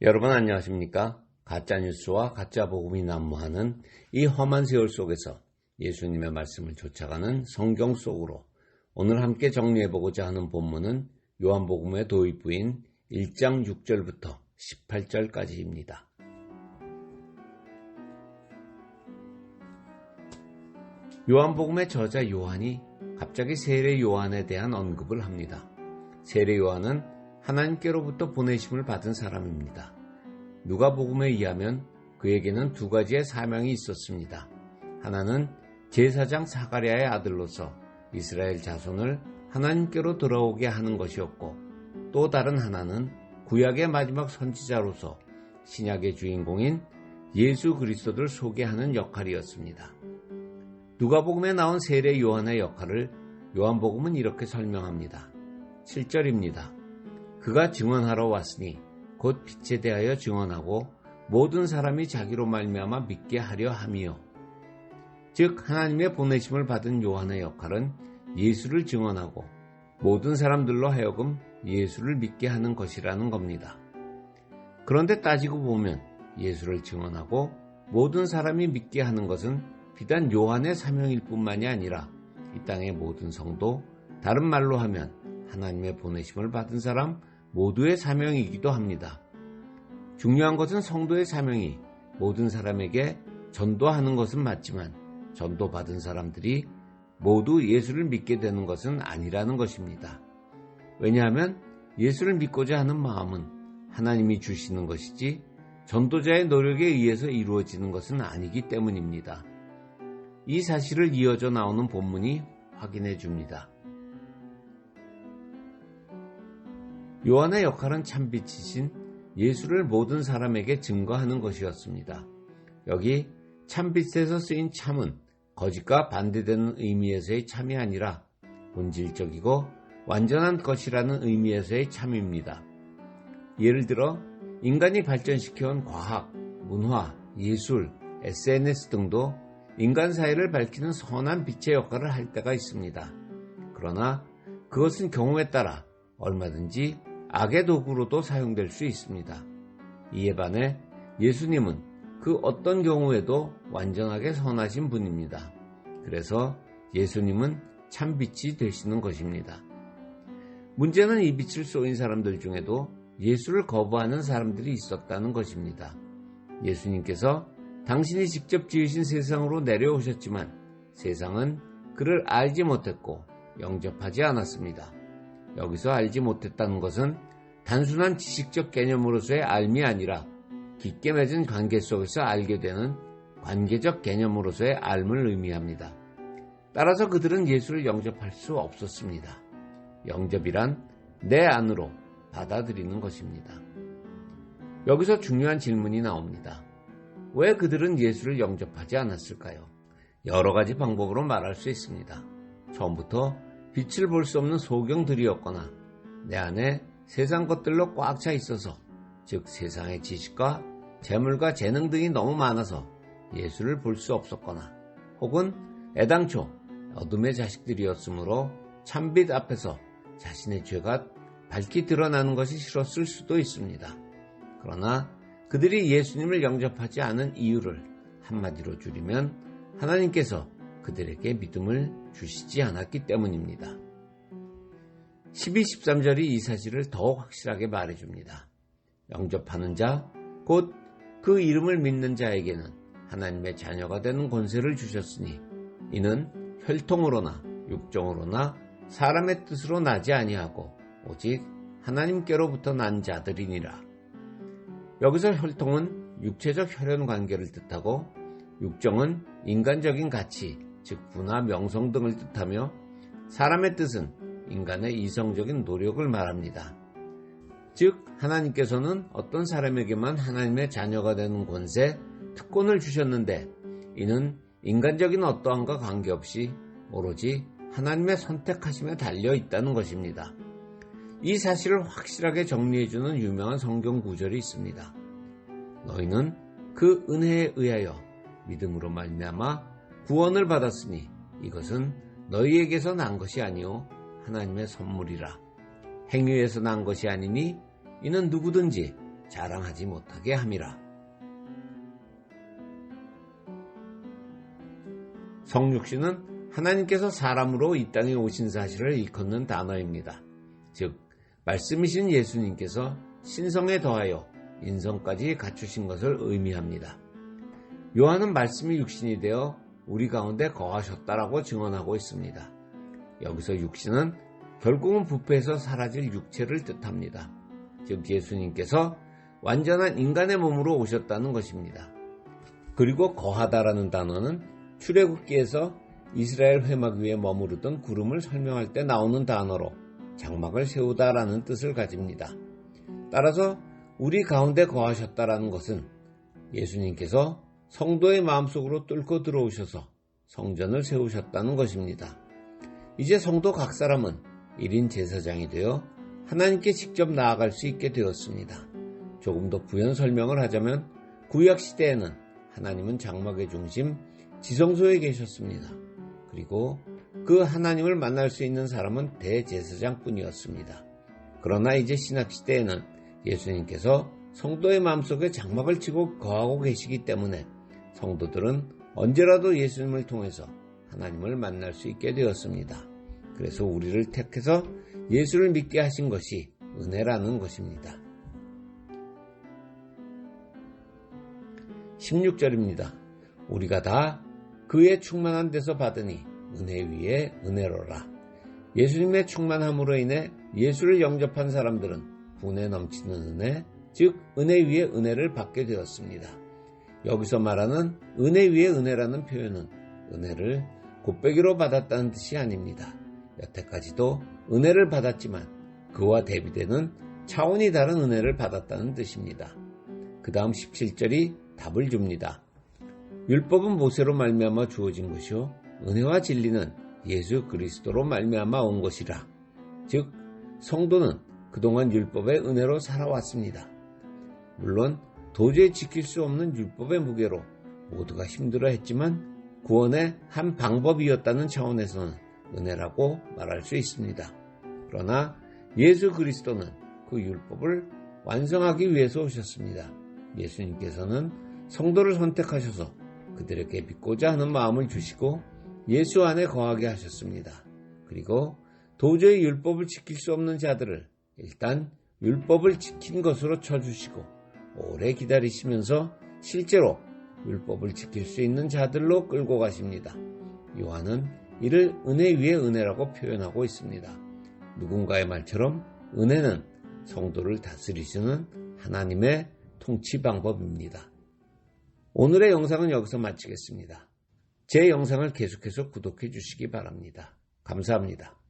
여러분 안녕하십니까? 가짜뉴스와 가짜복음이 난무하는 이 험한 세월 속에서 예수님의 말씀을 쫓아가는 성경 속으로 오늘 함께 정리해보고자 하는 본문은 요한복음의 도입부인 1장 6절부터 18절까지입니다. 요한복음의 저자 요한이 갑자기 세례 요한에 대한 언급을 합니다. 세례 요한은 하나님께로부터 보내심을 받은 사람입니다. 누가복음에 의하면 그에게는 두 가지의 사명이 있었습니다. 하나는 제사장 사가랴의 아들로서 이스라엘 자손을 하나님께로 돌아오게 하는 것이었고, 또 다른 하나는 구약의 마지막 선지자로서 신약의 주인공인 예수 그리스도를 소개하는 역할이었습니다. 누가복음에 나온 세례 요한의 역할을 요한복음은 이렇게 설명합니다. 7절입니다. 그가 증언하러 왔으니 곧 빛에 대하여 증언하고 모든 사람이 자기로 말미암아 믿게 하려 함이요. 즉 하나님의 보내심을 받은 요한의 역할은 예수를 증언하고 모든 사람들로 하여금 예수를 믿게 하는 것이라는 겁니다. 그런데 따지고 보면 예수를 증언하고 모든 사람이 믿게 하는 것은 비단 요한의 사명일 뿐만이 아니라 이 땅의 모든 성도, 다른 말로 하면 하나님의 보내심을 받은 사람 모두의 사명이기도 합니다. 중요한 것은 성도의 사명이 모든 사람에게 전도하는 것은 맞지만 전도받은 사람들이 모두 예수를 믿게 되는 것은 아니라는 것입니다. 왜냐하면 예수를 믿고자 하는 마음은 하나님이 주시는 것이지 전도자의 노력에 의해서 이루어지는 것은 아니기 때문입니다. 이 사실을 이어져 나오는 본문이 확인해 줍니다. 요한의 역할은 참빛이신 예수를 모든 사람에게 증거하는 것이었습니다. 여기 참빛에서 쓰인 참은 거짓과 반대되는 의미에서의 참이 아니라 본질적이고 완전한 것이라는 의미에서의 참입니다. 예를 들어 인간이 발전시켜온 과학, 문화, 예술, SNS 등도 인간 사회를 밝히는 선한 빛의 역할을 할 때가 있습니다. 그러나 그것은 경우에 따라 얼마든지 악의 도구로도 사용될 수 있습니다. 이에 반해 예수님은 그 어떤 경우에도 완전하게 선하신 분입니다. 그래서 예수님은 참빛이 되시는 것입니다. 문제는 이 빛을 쏘인 사람들 중에도 예수를 거부하는 사람들이 있었다는 것입니다. 예수님께서 당신이 직접 지으신 세상으로 내려오셨지만 세상은 그를 알지 못했고 영접하지 않았습니다. 여기서 알지 못했다는 것은 단순한 지식적 개념으로서의 알미 아니라 깊게 맺은 관계 속에서 알게 되는 관계적 개념으로서의 알을 의미합니다. 따라서 그들은 예수를 영접할 수 없었습니다. 영접이란 내 안으로 받아들이는 것입니다. 여기서 중요한 질문이 나옵니다. 왜 그들은 예수를 영접하지 않았을까요? 여러 가지 방법으로 말할 수 있습니다. 처음부터 빛을 볼 수 없는 소경들이었거나 내 안에 세상 것들로 꽉 차 있어서, 즉 세상의 지식과 재물과 재능 등이 너무 많아서 예수를 볼 수 없었거나, 혹은 애당초 어둠의 자식들이었으므로 참빛 앞에서 자신의 죄가 밝히 드러나는 것이 싫었을 수도 있습니다. 그러나 그들이 예수님을 영접하지 않은 이유를 한마디로 줄이면 하나님께서 그들에게 믿음을 주시지 않았기 때문입니다. 12, 13절이 이 사실을 더욱 확실하게 말해줍니다. 영접하는 자, 곧 그 이름을 믿는 자에게는 하나님의 자녀가 되는 권세를 주셨으니 이는 혈통으로나 육정으로나 사람의 뜻으로 나지 아니하고 오직 하나님께로부터 난 자들이니라. 여기서 혈통은 육체적 혈연 관계를 뜻하고 육정은 인간적인 가치, 즉 부나 명성 등을 뜻하며 사람의 뜻은 인간의 이성적인 노력을 말합니다. 즉 하나님께서는 어떤 사람에게만 하나님의 자녀가 되는 권세, 특권을 주셨는데 이는 인간적인 어떠함과 관계없이 오로지 하나님의 선택하심에 달려 있다는 것입니다. 이 사실을 확실하게 정리해주는 유명한 성경 구절이 있습니다. 너희는 그 은혜에 의하여 믿음으로 말미암아 구원을 받았으니 이것은 너희에게서 난 것이 아니요 하나님의 선물이라. 행위에서 난 것이 아니니 이는 누구든지 자랑하지 못하게 함이라. 성육신은 하나님께서 사람으로 이 땅에 오신 사실을 일컫는 단어입니다. 즉 말씀이신 예수님께서 신성에 더하여 인성까지 갖추신 것을 의미합니다. 요한은 말씀이 육신이 되어 우리 가운데 거하셨다라고 증언하고 있습니다. 여기서 육신은 결국은 부패해서 사라질 육체를 뜻합니다. 즉 예수님께서 완전한 인간의 몸으로 오셨다는 것입니다. 그리고 거하다라는 단어는 출애굽기에서 이스라엘 회막 위에 머무르던 구름을 설명할 때 나오는 단어로 장막을 세우다라는 뜻을 가집니다. 따라서 우리 가운데 거하셨다라는 것은 예수님께서 성도의 마음속으로 뚫고 들어오셔서 성전을 세우셨다는 것입니다. 이제 성도 각 사람은 1인 제사장이 되어 하나님께 직접 나아갈 수 있게 되었습니다. 조금 더 부연 설명을 하자면 구약 시대에는 하나님은 장막의 중심 지성소에 계셨습니다. 그리고 그 하나님을 만날 수 있는 사람은 대제사장뿐이었습니다. 그러나 이제 신약 시대에는 예수님께서 성도의 마음속에 장막을 치고 거하고 계시기 때문에 성도들은 언제라도 예수님을 통해서 하나님을 만날 수 있게 되었습니다. 그래서 우리를 택해서 예수를 믿게 하신 것이 은혜라는 것입니다. 16절입니다. 우리가 다 그의 충만한 데서 받으니 은혜 위에 은혜로라. 예수님의 충만함으로 인해 예수를 영접한 사람들은 분에 넘치는 은혜, 즉 은혜 위에 은혜를 받게 되었습니다. 여기서 말하는 은혜 위에 은혜라는 표현은 은혜를 곱배기로 받았다는 뜻이 아닙니다. 여태까지도 은혜를 받았지만 그와 대비되는 차원이 다른 은혜를 받았다는 뜻입니다. 그 다음 17절이 답을 줍니다. 율법은 모세로 말미암아 주어진 것이요 은혜와 진리는 예수 그리스도로 말미암아 온 것이라. 즉 성도는 그동안 율법의 은혜로 살아왔습니다. 물론 도저히 지킬 수 없는 율법의 무게로 모두가 힘들어했지만 구원의 한 방법이었다는 차원에서는 은혜라고 말할 수 있습니다. 그러나 예수 그리스도는 그 율법을 완성하기 위해서 오셨습니다. 예수님께서는 성도를 선택하셔서 그들에게 믿고자 하는 마음을 주시고 예수 안에 거하게 하셨습니다. 그리고 도저히 율법을 지킬 수 없는 자들을 일단 율법을 지킨 것으로 쳐주시고 오래 기다리시면서 실제로 율법을 지킬 수 있는 자들로 끌고 가십니다. 요한은 이를 은혜 위에 은혜라고 표현하고 있습니다. 누군가의 말처럼 은혜는 성도를 다스리시는 하나님의 통치 방법입니다. 오늘의 영상은 여기서 마치겠습니다. 제 영상을 계속해서 구독해 주시기 바랍니다. 감사합니다.